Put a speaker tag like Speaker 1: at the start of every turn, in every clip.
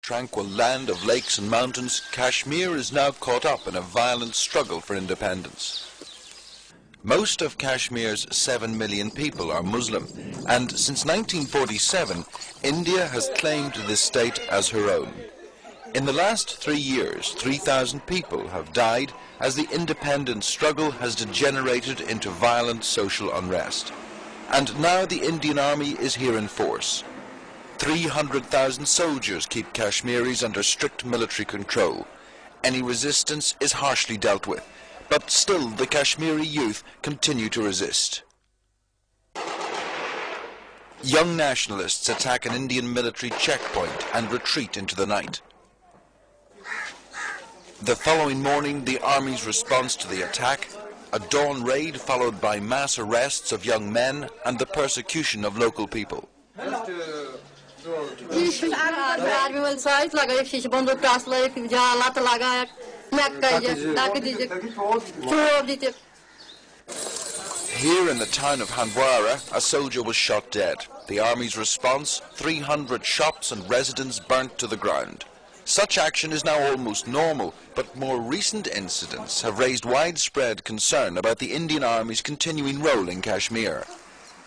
Speaker 1: tranquil land of lakes and mountains, Kashmir is now caught up in a violent struggle for independence. Most of Kashmir's 7 million people are Muslim, and since 1947, India has claimed this state as her own. In the last 3 years, 3,000 people have died as the independence struggle has degenerated into violent social unrest. And now the Indian Army is here in force. 300,000 soldiers keep Kashmiris under strict military control. Any resistance is harshly dealt with, but still the Kashmiri youth continue to resist. Young nationalists attack an Indian military checkpoint and retreat into the night. The following morning, the army's response to the attack, a dawn raid followed by mass arrests of young men and the persecution of local people.
Speaker 2: Here
Speaker 1: in the town of Kupwara, a soldier was shot dead. The army's response, 300 shops and residents burnt to the ground. Such action is now almost normal, but more recent incidents have raised widespread concern about the Indian Army's continuing role in Kashmir.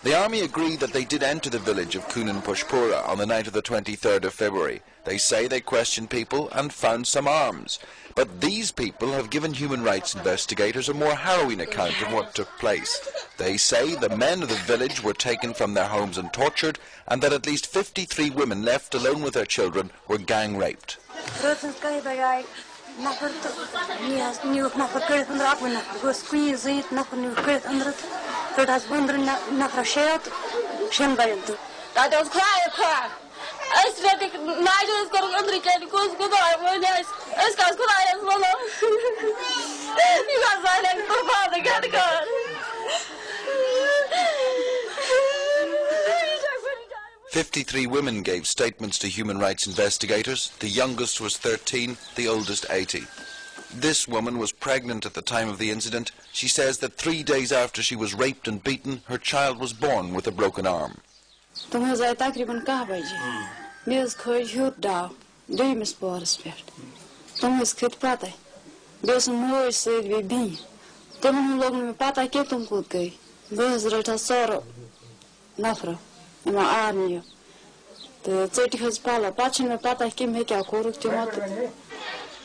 Speaker 1: The army agreed that they did enter the village of Kunan Poshspora on the night of the 23rd of February. They say they questioned people and found some arms. But these people have given human rights investigators a more harrowing account of what took place. They say the men of the village were taken from their homes and tortured, and that at least 53 women left alone with their children were gang raped. "53 women gave statements to human rights investigators. The youngest was 13, the oldest 80. This woman was pregnant at the time of the incident. She says that 3 days after she was raped and beaten, her child was born with a broken arm.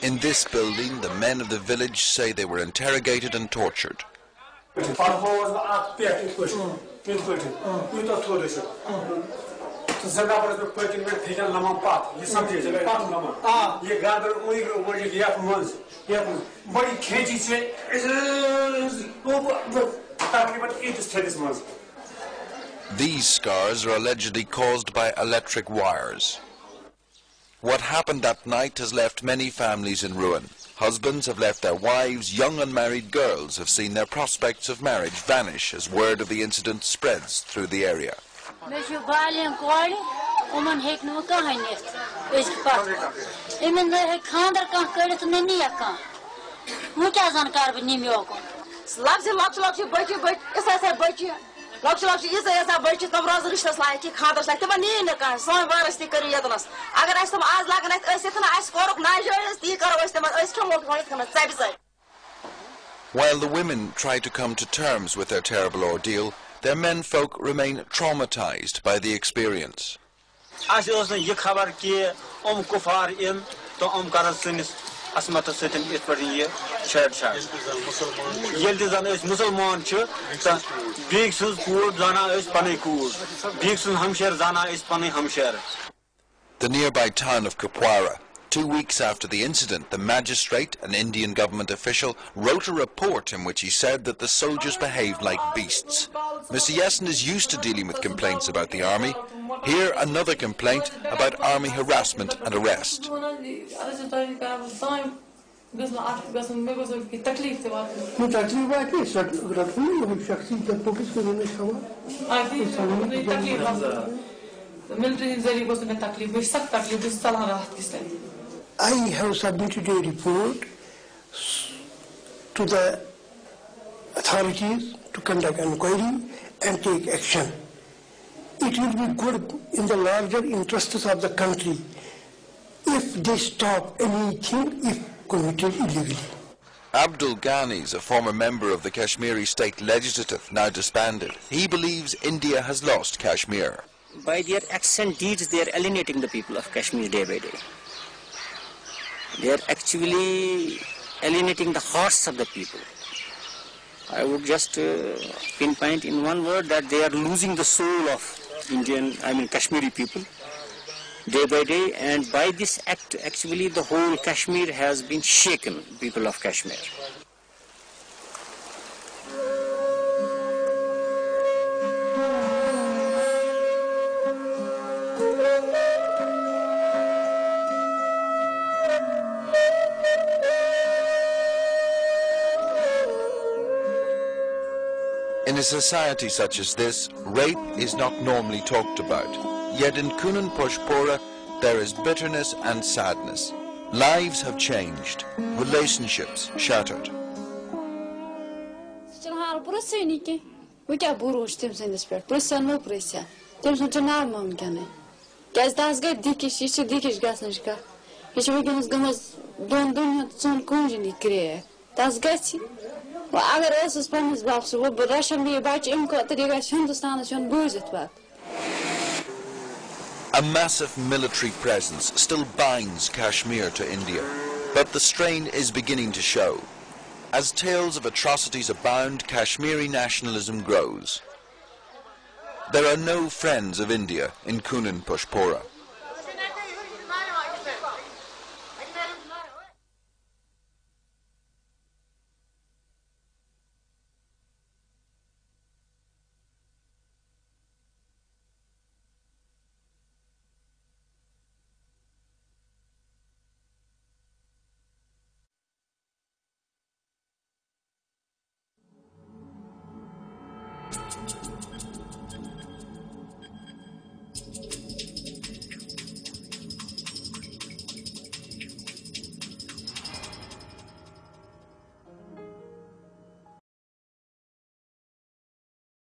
Speaker 1: In this building, the men of the village say they were interrogated and tortured. These scars are allegedly caused by electric wires. What happened that night has left many families in ruin. Husbands have left their wives, young unmarried girls have seen their prospects of marriage vanish as word of the incident spreads through the area. While the women try to come to terms with their terrible ordeal, their menfolk remain traumatized by the experience. The nearby town of Kupwara. 2 weeks after the incident, the magistrate, an Indian government official, wrote a report in which he said that the soldiers behaved like beasts. Mr. Yessen is used to dealing with complaints about the army. Here, another complaint about army harassment and arrest.
Speaker 3: I have submitted a report to the authorities to conduct inquiry and take action. It will be good in the larger interests of the country if they stop anything if committed illegally.
Speaker 1: Abdul Ghani is a former member of the Kashmiri state legislative, now disbanded. He believes India has lost Kashmir.
Speaker 2: By their acts and deeds, they are alienating the people of Kashmir day by day. They are actually alienating the hearts of the people. I would just pinpoint in one word that they are losing the soul of Kashmiri people day by day, and by this act actually the whole Kashmir has been shaken, people of Kashmir.
Speaker 1: In a society such as this, rape is not normally talked about. Yet in Kunan Poshspora, there is bitterness and sadness. Lives have changed, relationships shattered. A massive military presence still binds Kashmir to India, but the strain is beginning to show. As tales of atrocities abound, Kashmiri nationalism grows. There are no friends of India in Kunan Poshpora.